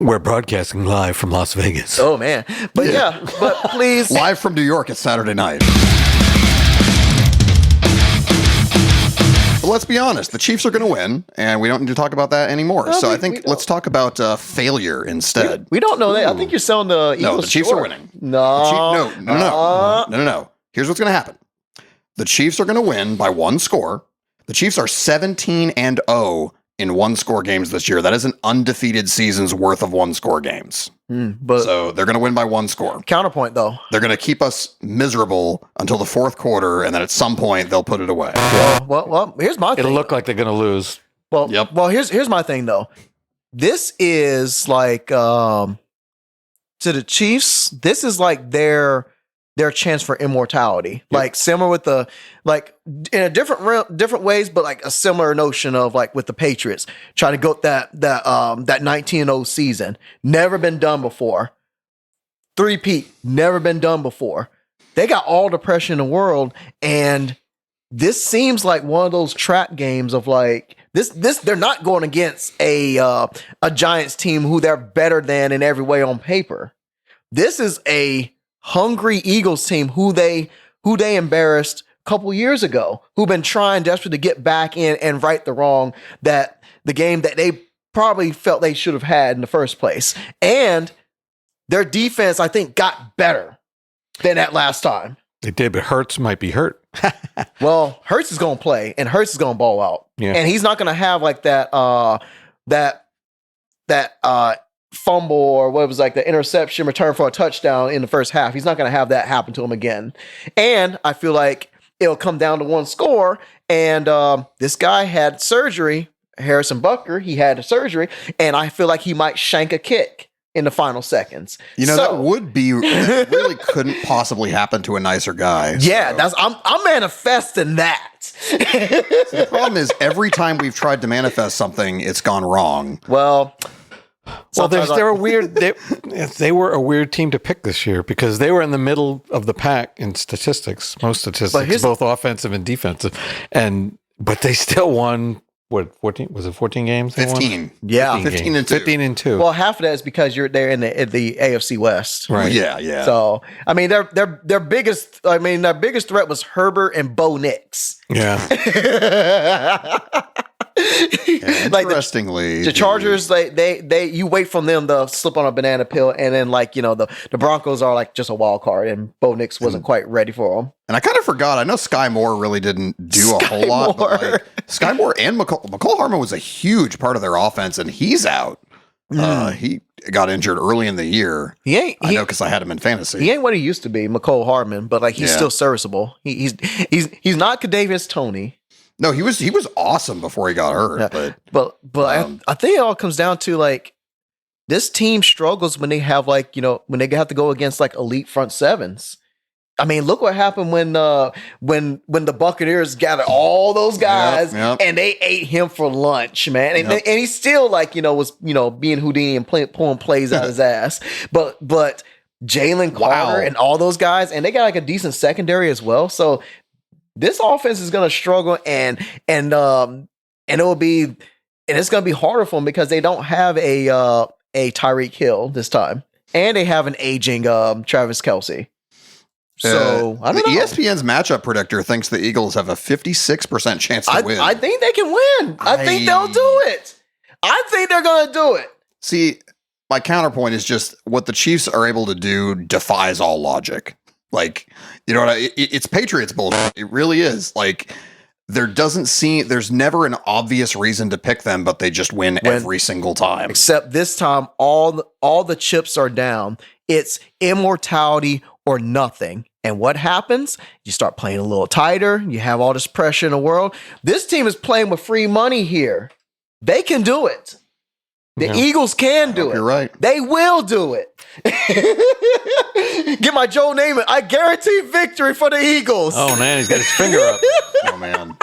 We're broadcasting live from Las Vegas. Oh, man. But yeah, but please. Live from New York, it's Saturday night. But let's be honest, the Chiefs are going to win, and we don't need to talk about that anymore. No, so I think let's talk about failure instead. We don't know that. I think you're selling the Eagles. No, the Chiefs are winning. No. Here's what's going to happen. The Chiefs are going to win by one score. The Chiefs are 17-0 in one-score games this year. That is an undefeated season's worth of one-score games. But So they're going to win by one score. counterpoint, though. They're going to keep us miserable until the fourth quarter, and then at some point they'll put it away. Well, here's my thing. It'll look like they're going to lose. Well, Yep. well, here's my thing though. This is like to the Chiefs. This is like their chance for immortality. Yep. Like similar with the in a different ways, but like a similar notion of like with the Patriots trying to go that 19-0 season. Never been done before. Three-peat, never been done before. They got all the pressure in the world, and this seems like one of those trap games of like this. They're not going against a Giants team who they're better than in every way on paper. This is a hungry Eagles team who they embarrassed a couple years ago, who've been trying desperately to get back in and right the wrong that the game that they probably felt they should have had in the first place. And their defense, I think, got better than that last time. They did, but Hurts might be hurt. Well, Hurts is going to play, and Hurts is going to ball out. Yeah. And he's not going to have like that fumble or what was like the interception return for a touchdown in the first half. He's not going to have that happen to him again. And I feel like it'll come down to one score. And this guy had surgery, Harrison Butker. He had a surgery, and I feel like he might shank a kick in the final seconds. You know, that would be that really couldn't possibly happen to a nicer guy. Yeah, so. I'm manifesting that. The problem is every time we've tried to manifest something, it's gone wrong. Well, They were a weird team to pick this year because they were in the middle of the pack in statistics, most statistics, both offensive and defensive, but they still won. What 14 was it? 14 games? 15. Yeah, 15-2. 15-2. Well, half of that is because they're in the AFC West, right? Yeah. So I mean, their biggest threat was Herbert and Bo Nix. Yeah. Interestingly, the Chargers, they you wait from them to slip on a banana peel, and then the Broncos are like just a wild card, and Bo Nix wasn't quite ready for them. And I kind of forgot. I know Sky Moore really didn't do a whole lot, but like Sky Moore and McCole Hardman was a huge part of their offense, and he's out. He got injured early in the year. I know because I had him in fantasy. He ain't what he used to be, McCole Hardman, but like he's still serviceable. He's not Kadarius Toney. No, he was awesome before he got hurt. Yeah. But I think it all comes down to like this team struggles when they have when they have to go against like elite front sevens. I mean, look what happened when the Buccaneers gathered all those guys and they ate him for lunch, man. And he still was being Houdini and pulling plays out of his ass. But Jalen Carter and all those guys, and they got like a decent secondary as well. So this offense is going to struggle, and it's going to be harder for them because they don't have a Tyreek Hill this time, and they have an aging Travis Kelce. So I don't know. ESPN's matchup predictor thinks the Eagles have a 56% chance to win. I think they can win. I think they'll do it. I think they're going to do it. See, my counterpoint is just what the Chiefs are able to do defies all logic. Like, you know what? It's Patriots bullshit. It really is. Like, there's never an obvious reason to pick them, but they just win every single time. Except this time, all the chips are down. It's immortality or nothing. And what happens? You start playing a little tighter. You have all this pressure in the world. This team is playing with free money here. They can do it. The Eagles can do it. You're right. They will do it. Get my Joe Namath. I guarantee victory for the Eagles. Oh, man, he's got his finger up. Oh, man.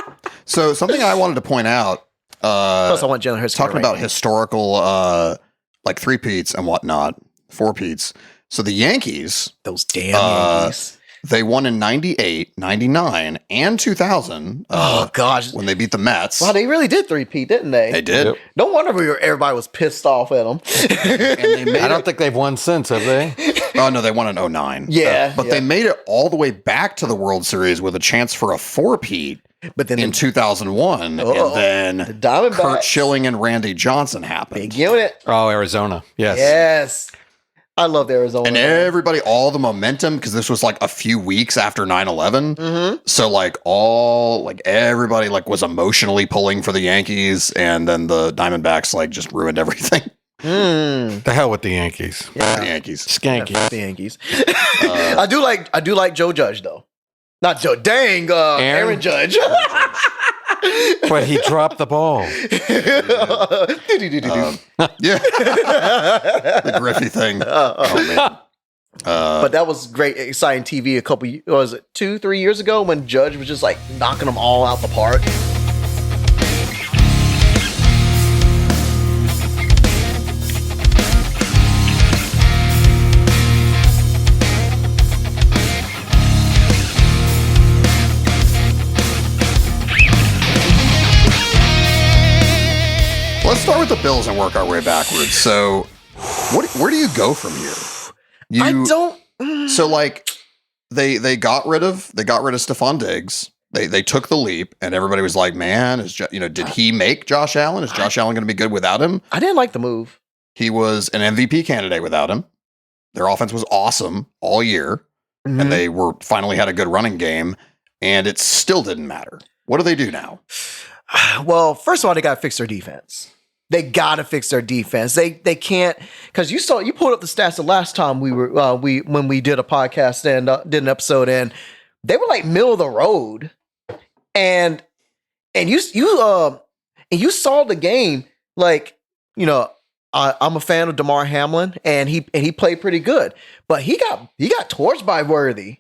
So something I wanted to point out. Plus, I want Jalen Hurts talking about historical like three-peats and whatnot, four-peats. So the Yankees. Those damn Yankees. They won in 98, 99, and 2000. Oh, gosh. When they beat the Mets. Wow, they really did three-peat, didn't they? They did. Yep. No wonder everybody was pissed off at them. I don't think they've won since, have they? Oh, no, they won in 09. Yeah. But they made it all the way back to the World Series with a chance for a four-peat. But then in 2001, and then Kurt Schilling and Randy Johnson happened. Big unit. Oh, Arizona. Yes. Yes. I loved Arizona. And everybody, all the momentum, because this was like a few weeks after 9/11. Mm-hmm. So everybody was emotionally pulling for the Yankees, and then the Diamondbacks just ruined everything. The hell with the Yankees. Yeah. The Yankees. Skanky. The Yankees. I do like Joe Judge though. Not Joe. Dang, Aaron Judge. But he dropped the ball. Yeah. The Griffey thing. Oh, man. But that was great, exciting TV a couple, 2-3 years ago when Judge was just knocking them all out the park. Let's start with the Bills and work our way backwards. So, where do you go from here? I don't. So, they got rid of Stephon Diggs. They took the leap, and everybody was like, "Man, did he make Josh Allen? Is Josh Allen going to be good without him?" I didn't like the move. He was an MVP candidate without him. Their offense was awesome all year, and they finally had a good running game, and it still didn't matter. What do they do now? Well, first of all, they got to fix their defense. They got to fix their defense. They can't, because you pulled up the stats the last time when we did a podcast and did an episode, and they were middle of the road, and you saw the game. I'm a fan of Damar Hamlin, and he played pretty good, but he got torched by Worthy,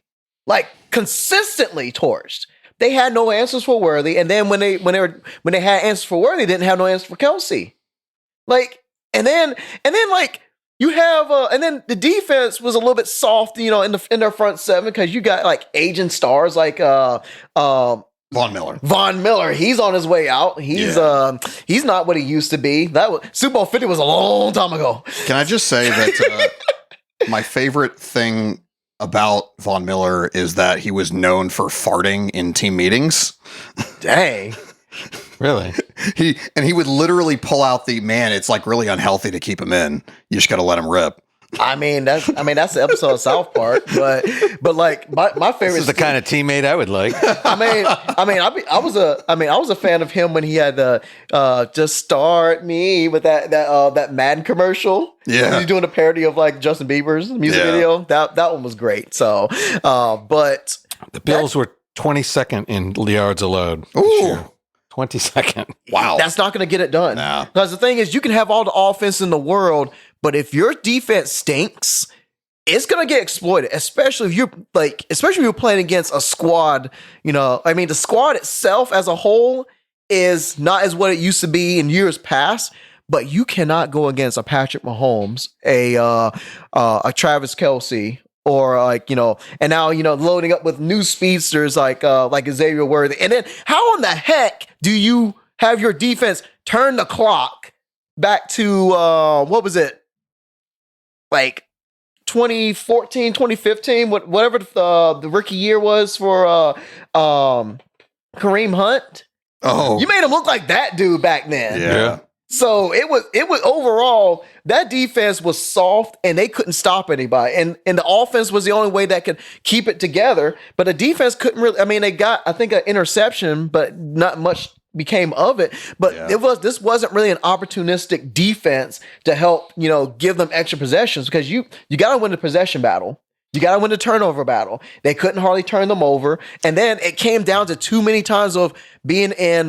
consistently torched. They had no answers for Worthy, and then when they had answers for Worthy, they didn't have no answers for Kelsey. And then you have and then the defense was a little bit soft, in their front seven, because you got aging stars Von Miller. Von Miller, he's on his way out. He's not what he used to be. That was Super Bowl 50 was a long time ago. Can I just say that my favorite thing about Von Miller is that he was known for farting in team meetings. Dang. Really? He would literally pull out it's really unhealthy to keep him in. You just got to let him rip. That's the episode of South Park, but my favorite. This is the kind of teammate I would like. I was a fan of him when he had the "Just Start Me" with that Madden commercial. Yeah, he's doing a parody of Justin Bieber's music video. That one was great. So, but the Bills were 22nd in yards allowed. Ooh. 22nd. Wow. That's not going to get it done. No. Because the thing is, you can have all the offense in the world, but if your defense stinks, it's going to get exploited, especially if you're playing against a squad. The squad itself as a whole is not as what it used to be in years past, but you cannot go against a Patrick Mahomes, a Travis Kelce, or and now loading up with new speedsters like Xavier Worthy. And then how in the heck do you have your defense turn the clock back to what was it? 2014, 2015, whatever the rookie year was for Kareem Hunt. Oh, you made him look like that dude back then. Yeah. So it was overall, that defense was soft and they couldn't stop anybody. And the offense was the only way that could keep it together. But the defense couldn't really, they got, I think, an interception, but not much became of it. But this wasn't really an opportunistic defense to help, give them extra possessions, because you got to win the possession battle. You got to win the turnover battle. They couldn't hardly turn them over. And then it came down to too many times of being in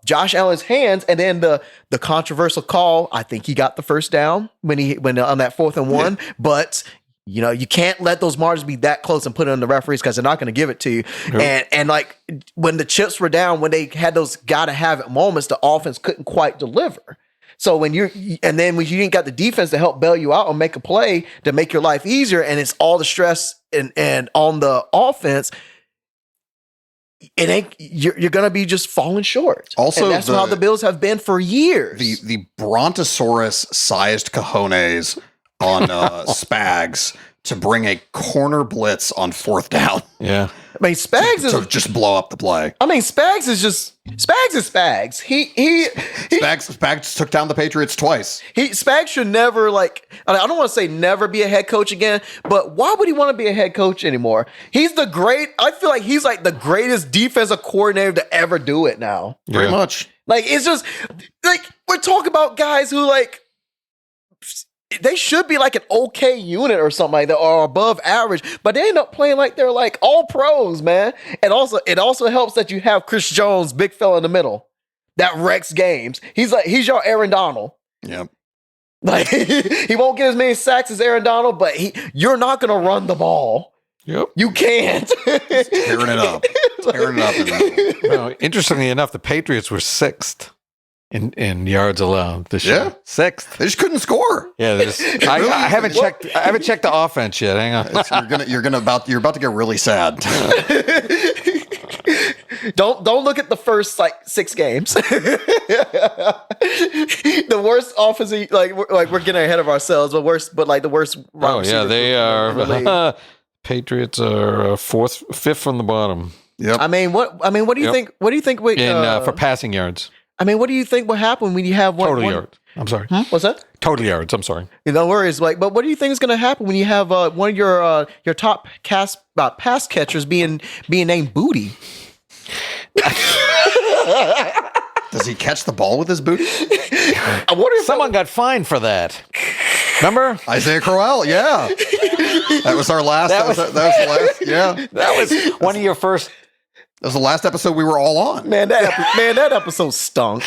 Josh Allen's hands. And then the controversial call, I think he got the first down when on that 4th and 1. Yeah. But, you can't let those margins be that close and put it on the referees, because they're not going to give it to you. Yep. And when the chips were down, when they had those got to have it moments, the offense couldn't quite deliver. So when you ain't got the defense to help bail you out or make a play to make your life easier, and it's all the stress and on the offense, it ain't you're gonna be just falling short. Also, and that's how the Bills have been for years. The brontosaurus sized cojones on Spags to bring a corner blitz on 4th down. Yeah. I mean, Spags is just blow up the play. I mean, Spags is Spags. Spags took down the Patriots twice. Spags should never, like, I don't want to say never be a head coach again, but why would he want to be a head coach anymore? I feel like he's like the greatest defensive coordinator to ever do it now. Pretty much. Like, it's just like we're talking about guys who, like, they should be like an okay unit or something like that, or above average, but they end up playing like they're like all pros, man. And also, it also helps that you have Chris Jones, big fella in the middle, that wrecks games. He's your Aaron Donald. Yep. Like, he won't get as many sacks as Aaron Donald, but you're not going to run the ball. Yep. You can't. Tearing it up. Well, interestingly enough, the Patriots were 6th. In yards allowed this year. 6th. They just couldn't score. Yeah, I haven't checked. I haven't checked the offense yet. Hang on. You're about to get really sad. Don't look at the first like 6 games. The worst offensive, like we're getting ahead of ourselves. The worst. Oh yeah, they are. Patriots are 5th from the bottom. Yep. I mean, what do you think? What do you think? For passing yards. I mean, what do you think will happen when you have total yards? I'm sorry. What's that? Total yards. I'm sorry. No worries. Like, but what do you think is going to happen when you have one of your top pass catchers being named Booty? Does he catch the ball with his booty? I wonder if someone got fined for that. Remember Isaiah Crowell? Yeah, that was our last. That was the last. Yeah, that was one of your first. That was the last episode we were all on. Man, that episode stunk.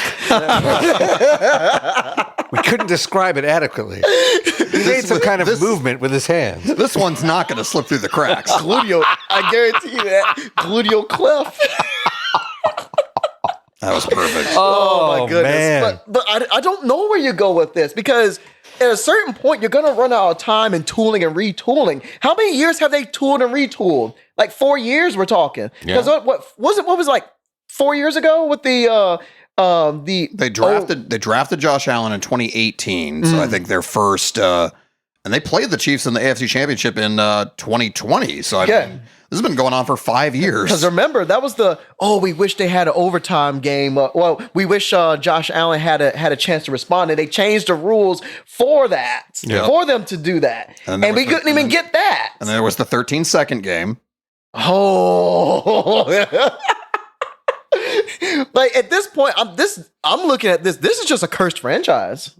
We couldn't describe it adequately. He made some kind of movement with his hands. This one's not going to slip through the cracks. Gluteal, I guarantee you that. Gluteal cleft. That was perfect. Oh my goodness. Man. But I don't know where you go with this, because at a certain point, you're going to run out of time in tooling and retooling. How many years have they tooled and retooled? Like 4 years, we're talking. Because what was like 4 years ago with the they drafted Josh Allen in 2018. So I think their first and they played the Chiefs in the AFC Championship in 2020. So I mean, this has been going on for 5 years. Because remember, that was we wish they had an overtime game. We wish Josh Allen had a chance to respond, and they changed the rules for that, for them to do that. And we couldn't even get that. And then there was the 13-second game. Oh. Like, at this point, I'm looking at this. This is just a cursed franchise.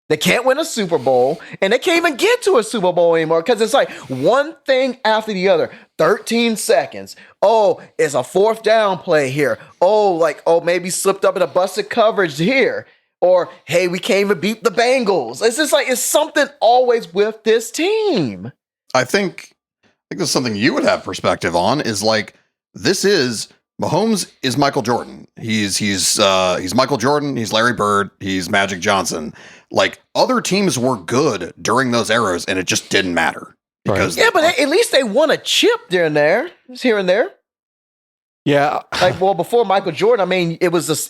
They can't win a Super Bowl, and they can't even get to a Super Bowl anymore, because it's like one thing after the other. 13 seconds. Oh, it's a 4th down play here. Maybe slipped up in a busted coverage here. Or, hey, we can't even beat the Bengals. It's just like, it's something always with this team. I think this is something you would have perspective on, is like, Mahomes is Michael Jordan. He's Michael Jordan. He's Larry Bird. He's Magic Johnson. Like, other teams were good during those eras, and it just didn't matter. Because but at least they won a chip here and there. Yeah. Like, well, before Michael Jordan, I mean, it was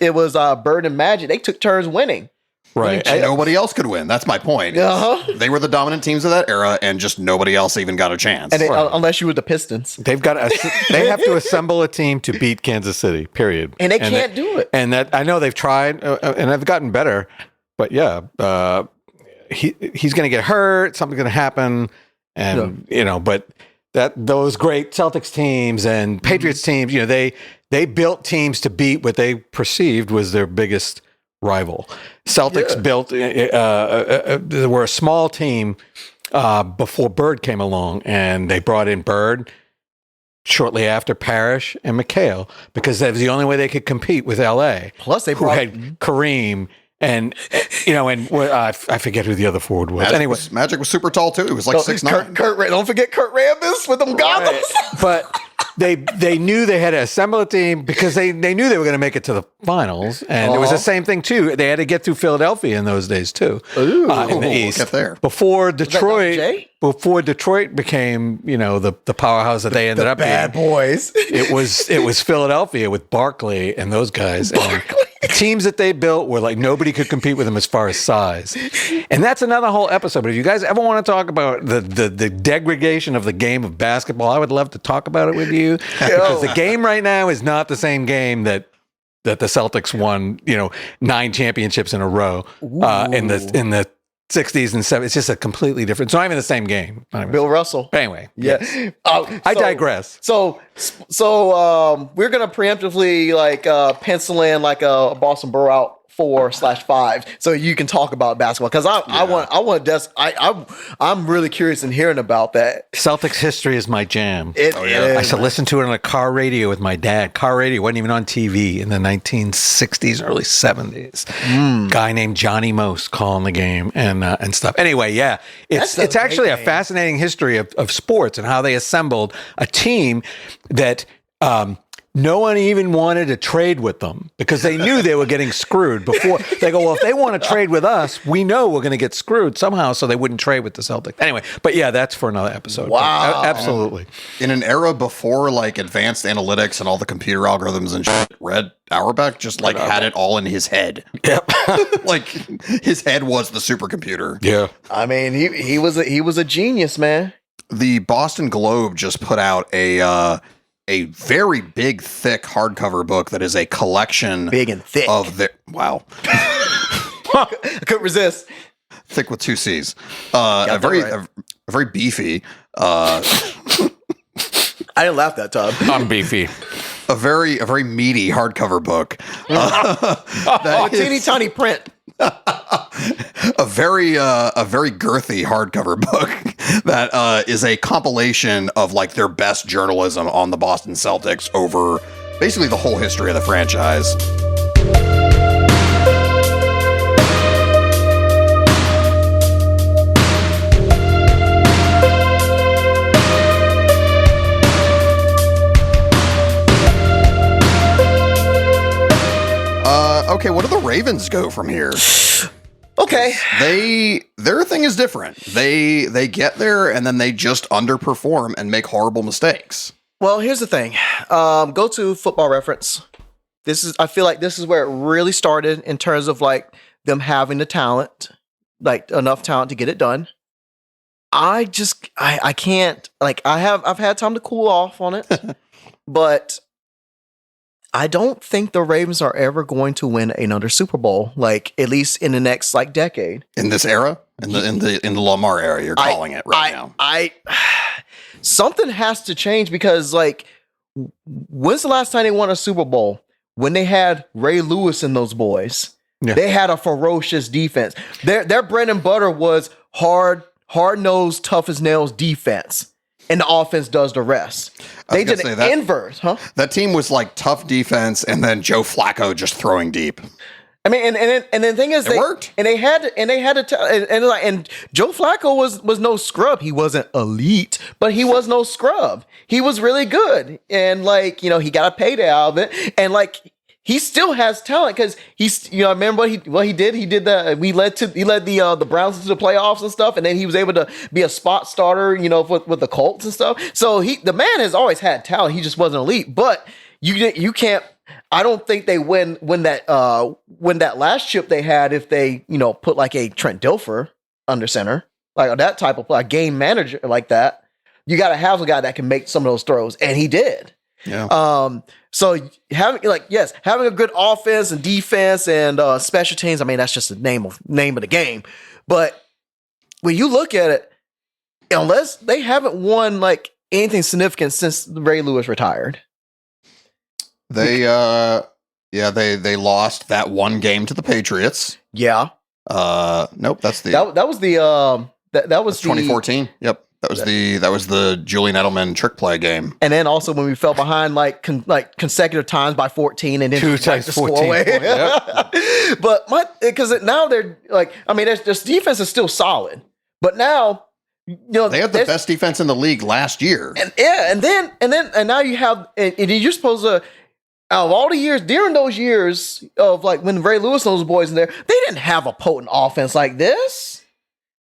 Bird and Magic. They took turns winning. Right. Nobody else could win. That's my point. They were the dominant teams of that era, and just nobody else even got a chance. And unless you were the Pistons. They have to assemble a team to beat Kansas City, period. And they can't do it. And that, I know they've tried, and they've gotten better, but he's going to get hurt, something's going to happen, and but those great Celtics teams and Patriots teams, they built teams to beat what they perceived was their biggest rival. Celtics built, they were a small team before Bird came along, and they brought in Bird shortly after Parrish and McHale, because that was the only way they could compete with LA. Plus, they had Kareem and I forget who the other forward was. Magic was super tall too. It was like 6'9". Don't forget Kurt Rambis with them goggles. But they knew they had to assemble a team because they knew they were going to make it to the finals, and it was the same thing too. They had to get through Philadelphia in those days too, in the East. Get there before Detroit. Before Detroit became, the powerhouse that they ended up being. Bad boys. It was Philadelphia with Barkley and those guys. And the teams that they built were like nobody could compete with them as far as size. And that's another whole episode. But if you guys ever want to talk about the degradation of the game of basketball, I would love to talk about it with you. Because the game right now is not the same game that the Celtics won, 9 championships in a row in the 60s and 70s. It's just a completely different. It's not even the same game. Bill Russell. Anyway, yeah. Yes. I digress. So we're gonna preemptively pencil in like a Boston Borough 4/5, so you can talk about basketball because I'm really curious in hearing about that. Celtics history is my jam. I should listen to it on a car radio with my dad. Car radio wasn't even on TV in the 1960s, early 70s. Guy named Johnny Most calling the game and stuff. Anyway, yeah, it's actually a fascinating history of sports and how they assembled a team that. No one even wanted to trade with them because they knew they were getting screwed before. They go, well, if they want to trade with us, we know we're going to get screwed somehow, so they wouldn't trade with the Celtics. Anyway, but yeah, that's for another episode. Wow. Absolutely. In an era before like advanced analytics and all the computer algorithms and shit, Red Auerbach just had it all in his head. Yep. Like his head was the supercomputer. Yeah. I mean, he was a genius, man. The Boston Globe just put out a very big, thick hardcover book that is a collection. Big and thick. Wow. I couldn't resist. Thick with 2 C's. A very beefy. I didn't laugh that time. I'm beefy. A very meaty hardcover book. Teeny tiny print. A very girthy hardcover book that is a compilation of like their best journalism on the Boston Celtics over basically the whole history of the franchise. Okay, what do the Ravens go from here? Okay. Their thing is different. They get there and then they just underperform and make horrible mistakes. Well, here's the thing. Go to Football Reference. I feel like this is where it really started in terms of like them having the talent, like enough talent to get it done. I can't, like I've had time to cool off on it, but I don't think the Ravens are ever going to win another Super Bowl, like at least in the next like decade. In this era, in the Lamar era, you're calling it right now. Something has to change because like, when's the last time they won a Super Bowl? When they had Ray Lewis and those boys, they had a ferocious defense. Their bread and butter was hard-nosed, tough as nails defense. And the offense does the rest. They did an inverse, huh? That team was like tough defense, and then Joe Flacco just throwing deep. I mean, and the thing is, it worked. And Joe Flacco was no scrub. He wasn't elite, but he was no scrub. He was really good, and like he got a payday out of it, and like. He still has talent because he's, I remember what he did. He did he led the Browns into the playoffs and stuff, and then he was able to be a spot starter, with the Colts and stuff. So the man has always had talent. He just wasn't elite. But you can't. I don't think they win that last chip they had if they put like a Trent Dilfer under center, like that type of play, a game manager like that. You got to have a guy that can make some of those throws, and he did. Yeah. So having a good offense and defense and special teams, I mean that's just the name of the game. But when you look at it, unless they haven't won like anything significant since Ray Lewis retired, they lost that one game to the Patriots. Yeah. Nope. That's that was 2014. Yep. That was the Julian Edelman trick play game. And then also when we fell behind like consecutive times by 14 and then 2 times 14. Yep. But because now they're like, I mean, this defense is still solid, but now they had the best defense in the league last year. And now you have, and you're supposed to, out of all the years, during those years of like when Ray Lewis and those boys in there, they didn't have a potent offense like this.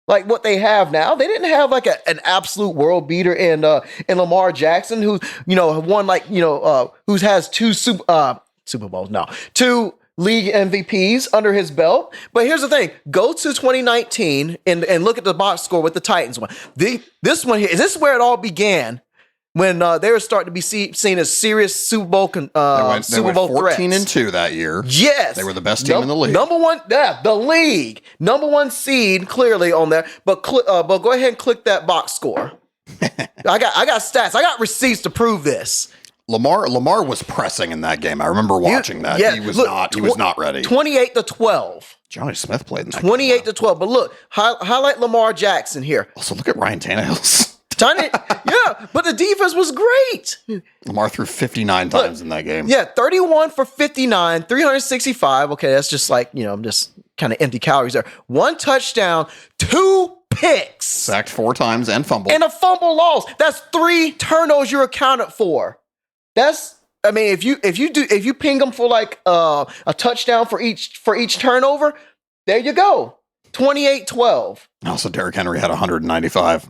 Like what they have now. They didn't have like an absolute world beater in Lamar Jackson, who, won like, who has two Super Bowls. No, 2 league MVPs under his belt. But here's the thing. Go to 2019 and look at the box score with the Titans one. This one here, is this where it all began? When they were starting to be seen as serious Super Bowl they went threats. 14-2 that year. Yes. They were the best team in the league. Number one, the league. Number 1 seed clearly on there. But go ahead and click that box score. I got stats. I got receipts to prove this. Lamar was pressing in that game. I remember watching that. Yeah, he was not ready. 28-12. Johnny Smith played in that 28-12. But look, highlight Lamar Jackson here. Also, look at Ryan Tannehill's. Yeah, but the defense was great. Lamar threw 59 times in that game. Yeah, 31 for 59, 365. Okay, that's just like, I'm just kind of empty calories there. 1 touchdown, 2 picks. Sacked 4 times and fumbled. And a fumble loss. That's 3 turnovers you're accounted for. If you ping them for like a touchdown for each turnover, there you go. 28-12. Also, Derrick Henry had 195.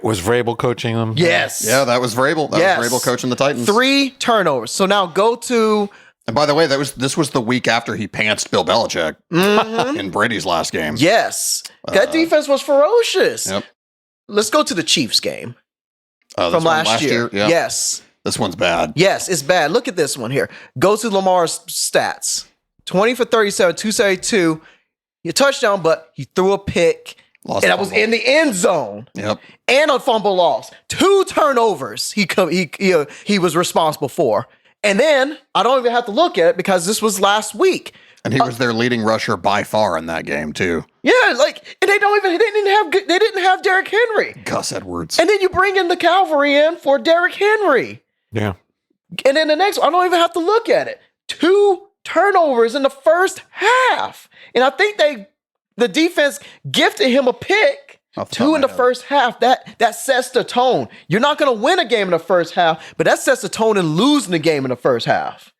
Was Vrabel coaching them? Yes. Yeah, that was Vrabel. That was Vrabel coaching the Titans. 3 turnovers. So now go to. And by the way, this was the week after he pantsed Bill Belichick in Brady's last game. Yes. That defense was ferocious. Yep. Let's go to the Chiefs game from last year. Yeah. Yes. This one's bad. Yes, it's bad. Look at this one here. Go to Lamar's stats. 20 for 37, 272. He touchdown, but he threw a pick. And that was in the end zone. Yep. And a fumble loss. 2 turnovers he was responsible for. And then I don't even have to look at it because this was last week. And he was their leading rusher by far in that game too. Yeah, and they didn't have Derrick Henry. Gus Edwards. And then you bring in the cavalry in for Derrick Henry. Yeah. And then the next one, I don't even have to look at it. 2 turnovers in the first half. And I think the defense gifted him a pick. 2 in the first half. That sets the tone. You're not going to win a game in the first half, but that sets the tone in losing the game in the first half.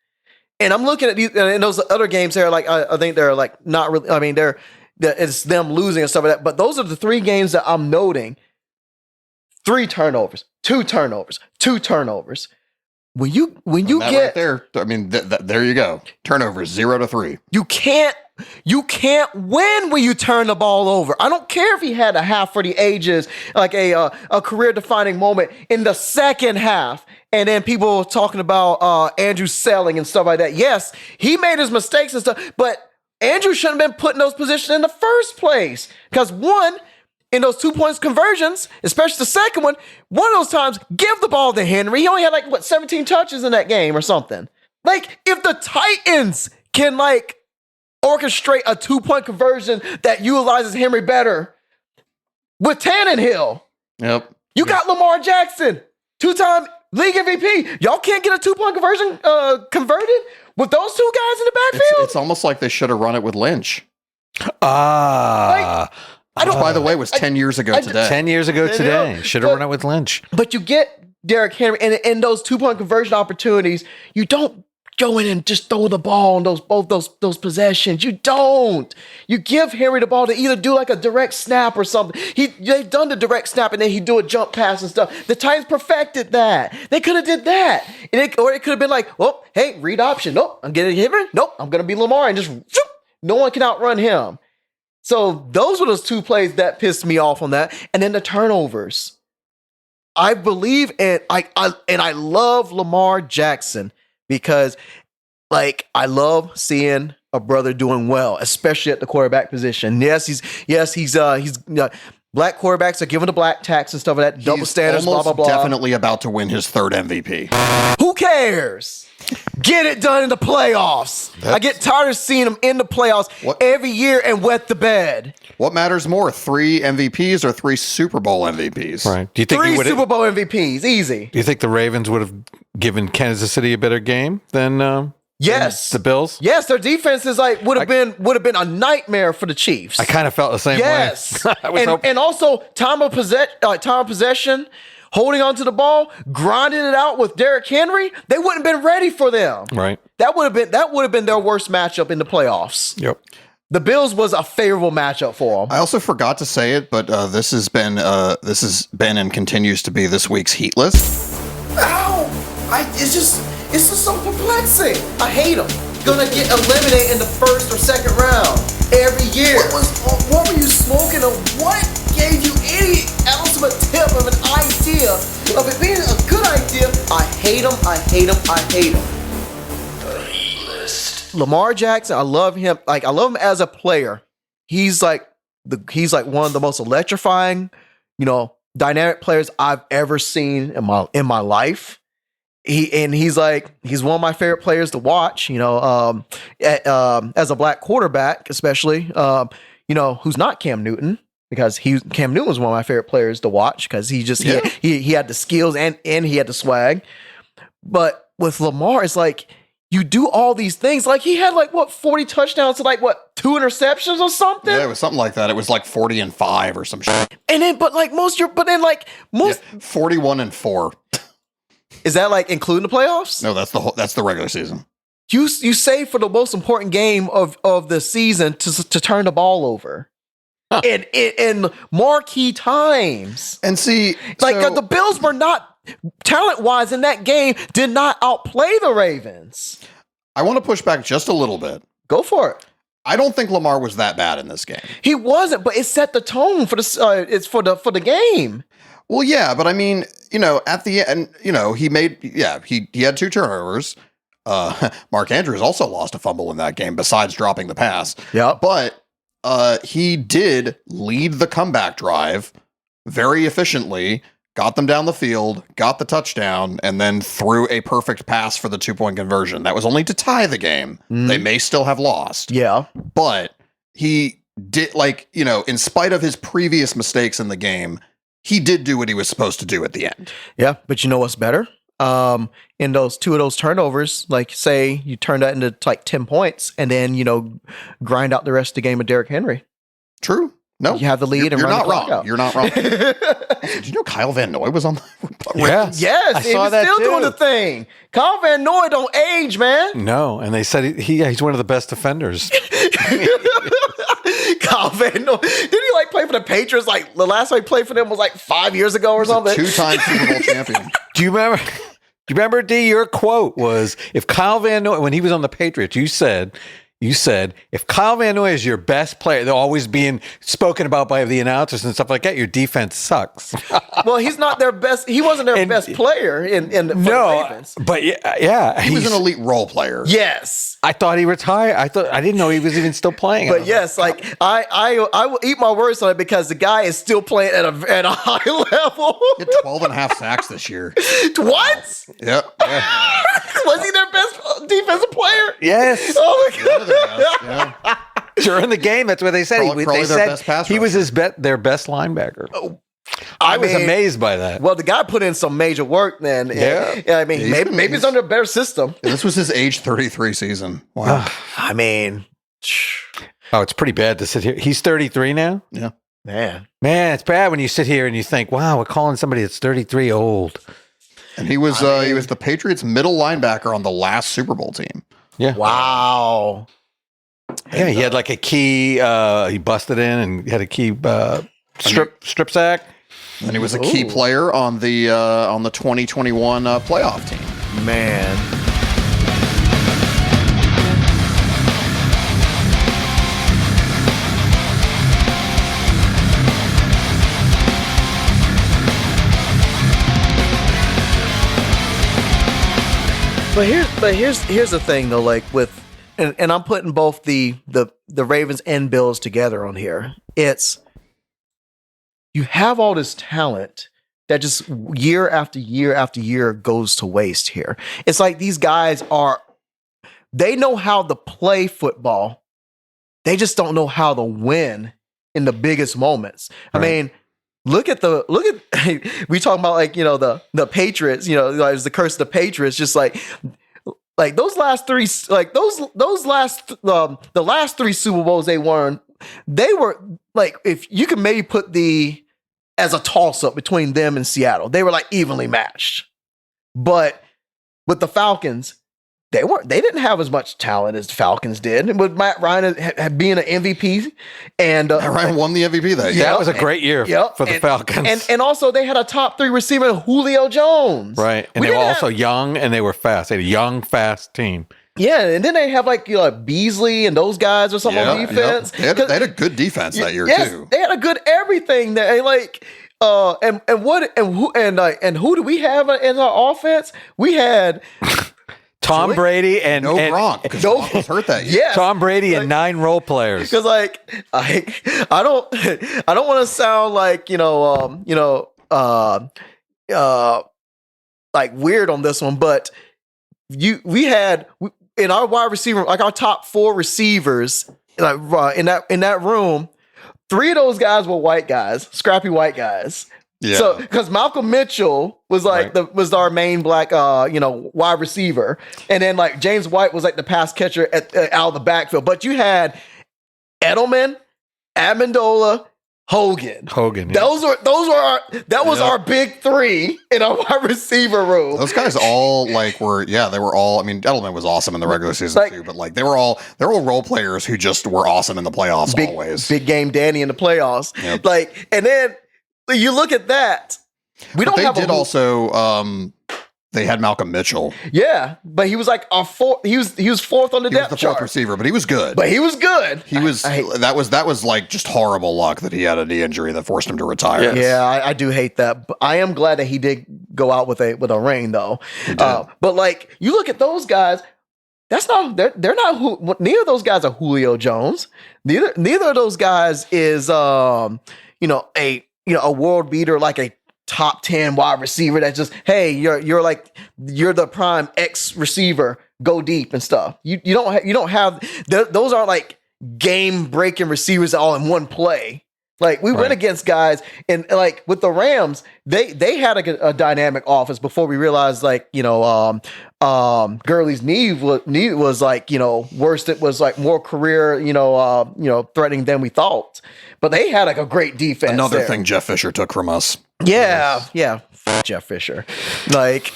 And I'm looking at these, and those other games there, like I think they're like not really. I mean, it's them losing and stuff like that. But those are the 3 games that I'm noting. 3 turnovers, 2 turnovers, 2 turnovers. When you get right there, I mean, there you go. Turnovers 0-3. You can't win when you turn the ball over. I don't care if he had a half for the ages, like a career-defining moment in the second half, and then people talking about Andrew selling and stuff like that. Yes, he made his mistakes and stuff, but Andrew shouldn't have been put in those positions in the first place. Because one, in those 2 points conversions, especially the second one of those times, give the ball to Henry. He only had 17 touches in that game or something. Like, if the Titans can orchestrate a 2-point conversion that utilizes Henry better with Tannehill. Yep. You got Lamar Jackson, 2-time league MVP. Y'all can't get a 2-point conversion converted with those 2 guys in the backfield? It's almost like they should have run it with Lynch. Which, by the way, was 10 years ago today. 10 years ago today. Should have run it with Lynch. But you get Derrick Henry, and in those 2-point conversion opportunities, you don't go in and just throw the ball on both those possessions. You don't. You give Henry the ball to either do like a direct snap or something. They've done the direct snap and then he do a jump pass and stuff. The Titans perfected that. They could have did that. Or it could have been like, oh, hey, read option. Nope, I'm getting Henry. Nope, I'm going to be Lamar and just shoop, no one can outrun him. So those were those 2 plays that pissed me off on that. And then the turnovers. I believe and I love Lamar Jackson. Because, I love seeing a brother doing well, especially at the quarterback position. Yes, he's black quarterbacks are given the black tax and stuff like that. Double standards, blah, blah, blah. Definitely about to win his 3rd MVP. Who cares? Get it done in the playoffs. I get tired of seeing him in the playoffs every year and wet the bed. What matters more, 3 MVPs or 3 Super Bowl MVPs? Right. Do you think 3 Super Bowl MVPs, easy. Do you think the Ravens would have given Kansas City a better game than Yes, the Bills. Yes, their defense is like would have been a nightmare for the Chiefs. I kind of felt the same way. and also time of possession, holding on to the ball, grinding it out with Derrick Henry. They wouldn't have been ready for them. Right. That would have been their worst matchup in the playoffs. Yep. The Bills was a favorable matchup for them. I also forgot to say it, but this has been and continues to be this week's Heat List. Ow! It's just so perplexing. I hate them. Gonna get eliminated in the first or second round every year. What were you smoking, or what gave you any ounce of a tip of an idea of it being a good idea? I hate them. I hate them. I hate them. Lamar Jackson, I love him. Like, I love him as a player. He's like one of the most electrifying, dynamic players I've ever seen in my life. He's one of my favorite players to watch, as a black quarterback, especially, who's not Cam Newton, because Cam Newton was one of my favorite players to watch because he had the skills and he had the swag. But with Lamar, it's like you do all these things. Like he had 40 touchdowns to 2 interceptions or something. Yeah, it was something like that. It was 40-5 or some shit. And then, but 41-4. Is that including the playoffs? No, that's the regular season. You save for the most important game of the season to turn the ball over. Huh. In marquee times. And see, the Bills were not talent-wise in that game, did not outplay the Ravens. I want to push back just a little bit. Go for it. I don't think Lamar was that bad in this game. He wasn't, but it set the tone for the game. Well, yeah, but I mean, at the end, he had 2 turnovers. Mark Andrews also lost a fumble in that game besides dropping the pass. Yeah. But he did lead the comeback drive very efficiently, got them down the field, got the touchdown, and then threw a perfect pass for the 2-point conversion. That was only to tie the game. Mm. They may still have lost. Yeah. But he did, in spite of his previous mistakes in the game, he did do what he was supposed to do at the end. Yeah, but you know what's better? In those 2 of those turnovers, say you turn that into 10 points and then, grind out the rest of the game with Derrick Henry. True. No. You have the lead and you're run not the clock wrong. out. You're not wrong. Did you know Kyle Van Noy was on the Yes. Yes, I saw that still too. doing the thing. Kyle Van Noy don't age, man. No, and they said he's one of the best defenders. Kyle Van Noy. Didn't he play for the Patriots? The last time he played for them was 5 years ago or something. 2-time Super Bowl champion. Do you remember, D, your quote was, if Kyle Van Noy, when he was on the Patriots, you said, if Kyle Van Noy is your best player, they're always being spoken about by the announcers and stuff like that, your defense sucks. Well, he's not their best. He wasn't their best player in the Ravens. But yeah. He was an elite role player. Yes. I thought he retired. I didn't know he was even still playing. But yes, I will eat my words on it because the guy is still playing at a high level. He had 12.5 sacks this year. What? Yep. Yeah. Was he their best defensive player? Yes. Oh my God. Yeah. During the game, that's what they said. Probably their best pass he was rusher. their best linebacker. Oh. I was amazed by that. Well, the guy put in some major work then. Yeah. Maybe it's under a better system. And this was his age 33 season. Wow. It's pretty bad to sit here. He's 33 now? Yeah. Man, it's bad when you sit here and you think, wow, we're calling somebody that's 33 old. And he was the Patriots' middle linebacker on the last Super Bowl team. Yeah. Wow. Yeah, he had a key. He busted in and had a key strip sack. And he was a key player on the 2021 playoff team. Man. But here's the thing though, and I'm putting both the Ravens and Bills together on here. It's you have all this talent that just year after year after year goes to waste here. It's like these guys they know how to play football. They just don't know how to win in the biggest moments. Right. I mean, look at we talking about the Patriots, it was the curse of the Patriots, just like those last three, like those last the last three Super Bowls they won, they were like, if you could maybe put as a toss up between them and Seattle, they were like evenly matched. But with the Falcons, they didn't have as much talent as the Falcons did. And with Matt Ryan had being an MVP, and Matt Ryan won the MVP that year. That was a great year for the Falcons. And also they had a top 3 receiver, Julio Jones. Right. And they were also young and they were fast. They had a young, fast team. Yeah, and then they have like Beasley and those guys or something on defense. Yep. They had a good defense that year too. They had a good everything. That and who do we have in our offense? We had Tom Brady and Gronk because Gronk was hurt that year. Yes. Tom Brady and 9 role players. Because I don't want to sound like like weird on this one, but we had in our wide receiver, like our top 4 receivers, like in that room, 3 of those guys were white guys, scrappy white guys. Yeah. So because Malcolm Mitchell was was our main black wide receiver, and then like James White was like the pass catcher out of the backfield. But you had Edelman, Amendola, Hogan. Yeah. That was our big 3 in our wide receiver room. Those guys all they were all, I mean, Edelman was awesome in the regular season too, but they were all role players who just were awesome in the playoffs always. Big game Danny in the playoffs. Yep. And then you look at that. They had Malcolm Mitchell. Yeah, but he was like our 4th. He was 4th on the depth chart. The 4th receiver, but he was good. That was like just horrible luck that he had a knee injury that forced him to retire. Yes. Yeah, I do hate that. But I am glad that he did go out with a ring though. But like you look at those guys, that's not they're not neither of those guys are Julio Jones. Neither of those guys is a world beater like a top 10 wide receiver that just, hey, you're the prime X receiver, go deep and stuff. You don't have those aren't like game breaking receivers all in one play. Like we went against guys and like with the Rams, they had a dynamic offense before we realized Gurley's knee was like worse. It was like more career threatening than we thought. But they had like a great defense. Another thing Jeff Fisher took from us. Yeah. Jeff Fisher. Like,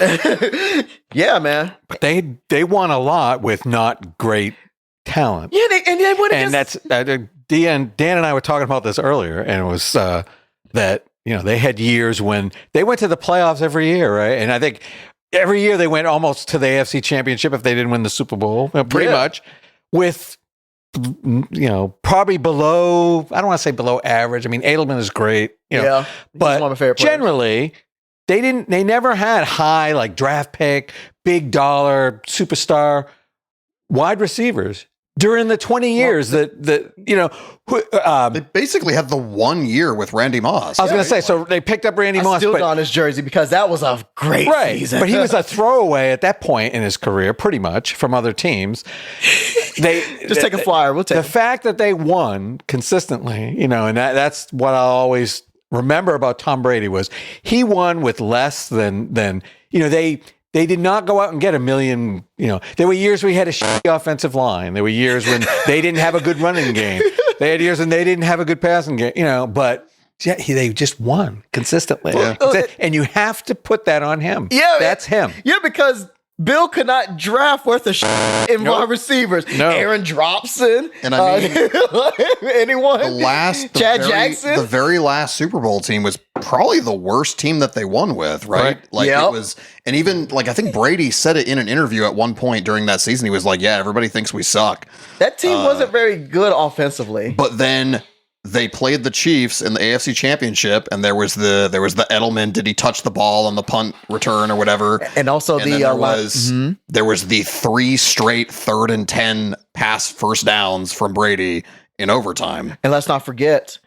yeah, man. But they won a lot with not great talent. Yeah, they won against. And that's Dan and I were talking about this earlier, and it was that they had years when they went to the playoffs every year, right? And I think every year they went almost to the AFC Championship if they didn't win the Super Bowl, pretty much with. Probably below, I don't want to say below average. I mean, Edelman is great, but one of my favorite generally they never had high, like draft pick, big dollar, superstar wide receivers during the 20 years they basically had the 1 year with Randy Moss. I was going to say, so they picked up Randy Moss. Still on his jersey because that was a great season. But he was a throwaway at that point in his career, pretty much, from other teams. Just take a flyer. We'll take the fact that they won consistently, and that's what I'll always remember about Tom Brady was he won with less than they did not go out and get a million. There were years where we had a shitty offensive line. There were years when they didn't have a good running game. They had years when they didn't have a good passing game. But they just won consistently. Yeah. And you have to put that on him. Yeah, that's him. Yeah, because Bill could not draft worth of in wide receivers. No. Aaron Dropson. And I mean, anyone? Chad Jackson. The very last Super Bowl team was probably the worst team that they won with, right? Like it was, and even like I think Brady said it in an interview at one point during that season. He was like, "Yeah, everybody thinks we suck." That team wasn't very good offensively. But then they played the Chiefs in the AFC Championship, and there was the Edelman. Did he touch the ball on the punt return or whatever? And also there was the 3 straight 3rd and 10 pass first downs from Brady in overtime. And let's not forget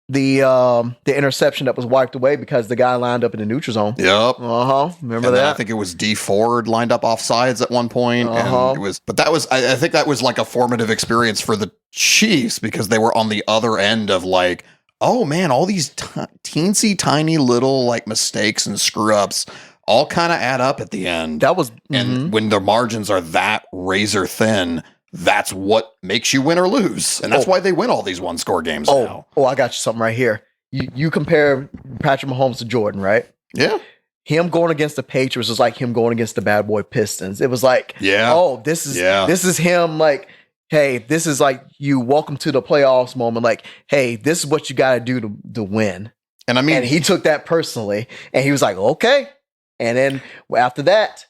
the interception that was wiped away because the guy lined up in the neutral zone. Yep. Remember that? I think it was D Ford lined up off sides at one point. And I think that was like a formative experience for the Chiefs because they were on the other end of like, oh man, all these teensy tiny little like mistakes and screw ups all kind of add up at the end. That was, and when the margins are that razor thin, that's what makes you win or lose. And that's why they win all these one-score games now. Oh, I got you something right here. You compare Patrick Mahomes to Jordan, right? Yeah. Him going against the Patriots was like him going against the bad boy Pistons. It was like, this is him like, hey, this is like you welcome to the playoffs moment. Like, hey, this is what you got to do to win. And I mean, and he took that personally, and he was like, okay. And then after that,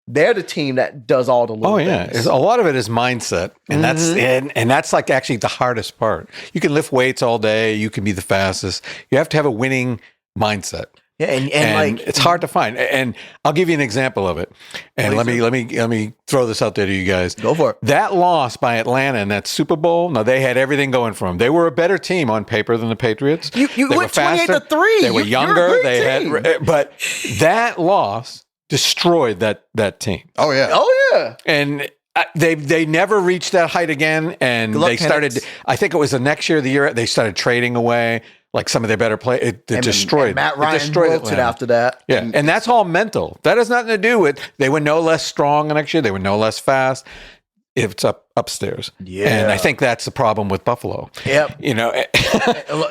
they're the team that does all the little things. A lot of it is mindset, and that's like actually the hardest part. You can lift weights all day, you can be the fastest. You have to have a winning mindset. Yeah, and like it's hard to find. And I'll give you an example of it. And let me throw this out there to you guys. Go for it. That loss by Atlanta in that Super Bowl. Now they had everything going for them. They were a better team on paper than the Patriots. You went 28-3. They were younger. But that loss destroyed that team. Oh yeah. Oh yeah. And they never reached that height again. And they started. I think it was the next year, the year they started trading away. Like some of their better play, it destroyed. And Matt Ryan wilted after that. Yeah, and that's all mental. That has nothing to do with they were no less strong the next year. They were no less fast. It's upstairs. Yeah, and I think that's the problem with Buffalo. Yep.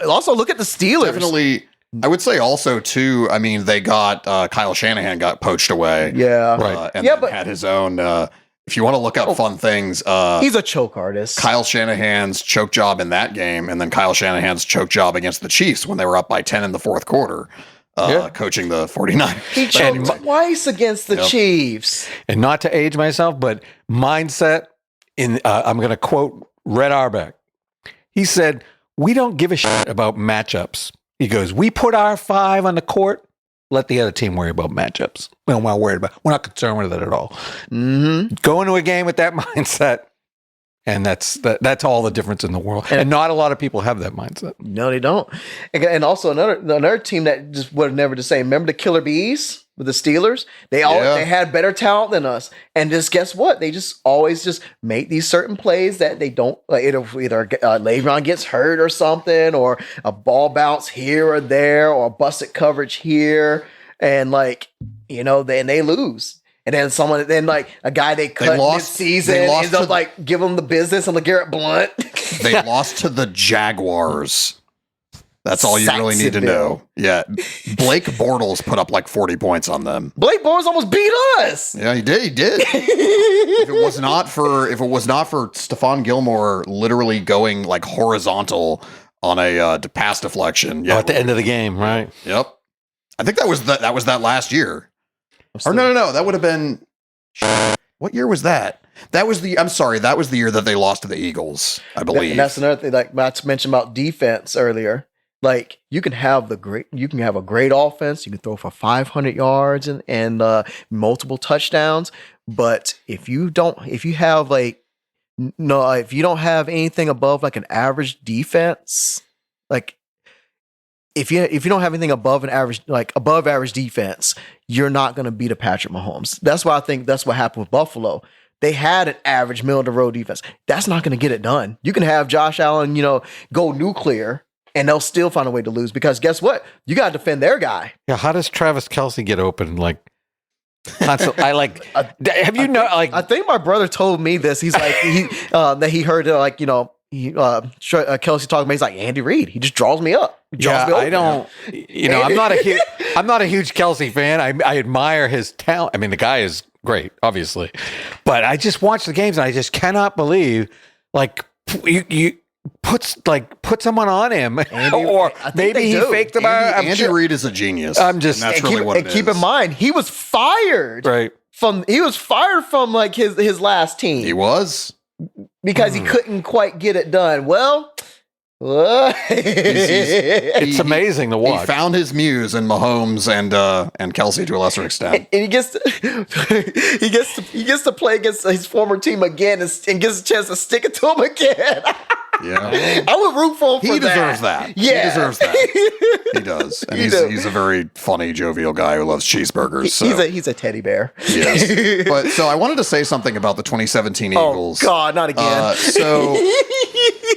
Also, look at the Steelers. Definitely. I would say also too. I mean, they got Kyle Shanahan got poached away. Yeah, right. And but had his own. If you want to look up fun things, he's a choke artist. Kyle Shanahan's choke job in that game, and then Kyle Shanahan's choke job against the Chiefs when they were up by 10 in the fourth quarter, coaching the 49ers. He choked twice against the Chiefs. And not to age myself, but mindset, I'm going to quote Red Auerbach. He said, "We don't give a shit about matchups." He goes, "We put our 5 on the court. Let the other team worry about matchups. We don't want to worry about. We're not concerned with it at all. Go into a game with that mindset, and that's all the difference in the world. And not a lot of people have that mindset. No, they don't. And also another team that just would never the same. Remember the Killer Bees with the Steelers? They had better talent than us, and just guess what? They just always just make these certain plays that they don't. Like either Le'Veon gets hurt or something, or a ball bounce here or there, or a busted coverage here, and then they lose. And then a guy they cut mid-season ends up giving them the business on the Garrett Blunt. They lost to the Jaguars. That's all you really need to know. Yeah. Blake Bortles put up like 40 points on them. Blake Bortles almost beat us. Yeah, he did. If it was not for Stephon Gilmore literally going like horizontal on a pass deflection. Yeah. At the end of the game, right? Yep. I think that was that last year. Or no. That would have been what year was that? That was the year that they lost to the Eagles, I believe. And that's another thing, like Matt's mentioned about defense earlier. Like you can have a great offense. You can throw for 500 yards and multiple touchdowns. But if you don't have anything above like an average defense, like if you don't have anything above average defense, you're not going to beat a Patrick Mahomes. That's why I think that's what happened with Buffalo. They had an average middle of the road defense. That's not going to get it done. You can have Josh Allen, go nuclear, and they'll still find a way to lose because guess what? You got to defend their guy. Yeah. How does Travis Kelce get open? Have you know? I think my brother told me this. He's like that he heard Kelce talking about. He's like Andy Reid. He just draws me up. I don't. I'm not a huge Kelce fan. I admire his talent. I mean, the guy is great, obviously, but I just watch the games and I just cannot believe you put someone on him, or maybe he faked him out. Andy Reid is a genius. Keep in mind, he was fired. Right. From like his last team. He was because he couldn't quite get it done. Well, it's amazing to watch. He found his muse in Mahomes and Kelce to a lesser extent, and he gets to play against his former team again and gets a chance to stick it to him again. Yeah, I would root for him. He deserves that. Yeah, he deserves that. He does, and he's a very funny, jovial guy who loves cheeseburgers. So. He's a teddy bear. Yes, but I wanted to say something about the 2017 Eagles. Oh God, not again.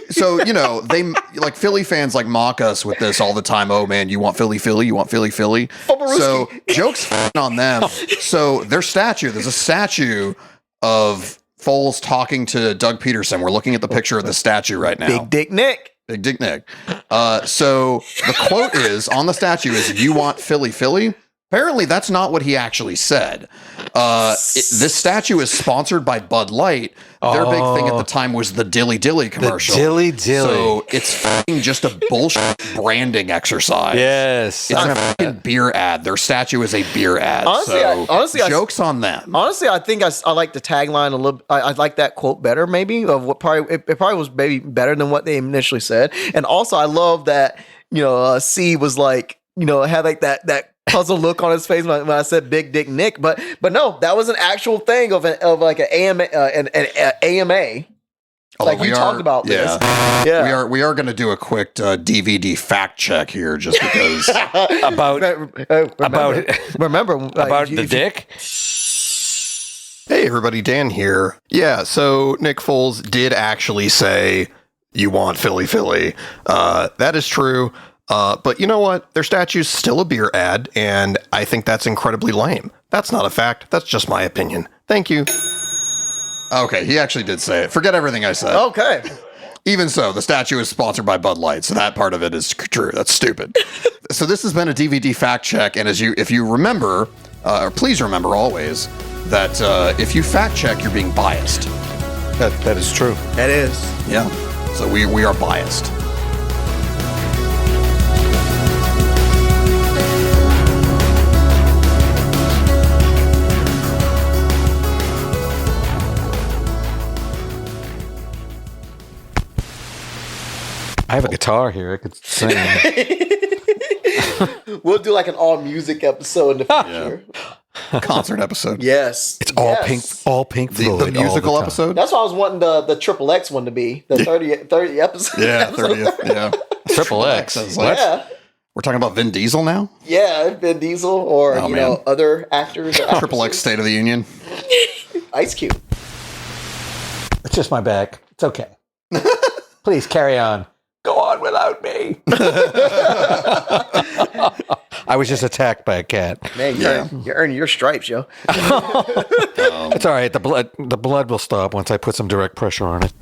So, they like Philly fans like mock us with this all the time. Oh man, you want Philly, Philly, you want Philly, Philly. So jokes on them. So there's a statue of Foles talking to Doug Peterson. We're looking at the picture of the statue right now. Big Dick Nick. Big Dick Nick. So the quote is on the statue is, "You want Philly, Philly." Apparently, that's not what he actually said. This statue is sponsored by Bud Light. Their big thing at the time was the Dilly Dilly commercial. The Dilly Dilly. So it's fucking just a bullshit branding exercise. Yes. It's a fucking beer ad. Their statue is a beer ad. Honestly, jokes on them. Honestly, I think I like the tagline a little. I like that quote better, maybe, of what it probably was maybe better than what they initially said. And also, I love that, C was like, had like that puzzle look on his face when I said Big Dick Nick, but no, that was an actual thing of like an AMA, an AMA. Like we talked about this. Yeah. We are going to do a quick DVD fact check here, just because about the dick. Hey everybody, Dan here. Yeah, so Nick Foles did actually say, "You want Philly, Philly." That is true. But you know what? Their statue's still a beer ad, and I think that's incredibly lame. That's not a fact. That's just my opinion. Thank you. Okay, he actually did say it. Forget everything I said. Okay. Even so, the statue is sponsored by Bud Light, so that part of it is true. That's stupid. So this has been a DVD fact check, and if you remember, or please remember always, that if you fact check, you're being biased. That is true. That is. Yeah. So we are biased. I have a guitar here. I could sing. We'll do like an all music episode in the future. Yeah. Concert episode. Yes. It's all Pink Floyd. The musical episode? That's why I was wanting the Triple X one to be. The 30 episode. Yeah, 30th. Yeah. Triple X. Like, yeah. We're talking about Vin Diesel now? Yeah, Vin Diesel or other actors. Or Triple X State of the Union. Ice Cube. It's just my back. It's okay. Please carry on. Go on without me. I was just attacked by a cat. Man, you're earning your stripes, yo. It's all right. The blood will stop once I put some direct pressure on it.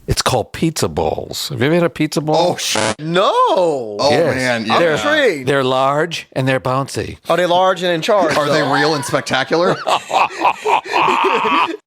It's called pizza balls. Have you ever had a pizza ball? Oh, shit. No. Oh, yes. man. I'm Yeah. intrigued. They're large and they're bouncy. Are they large and in charge? Are they real and spectacular?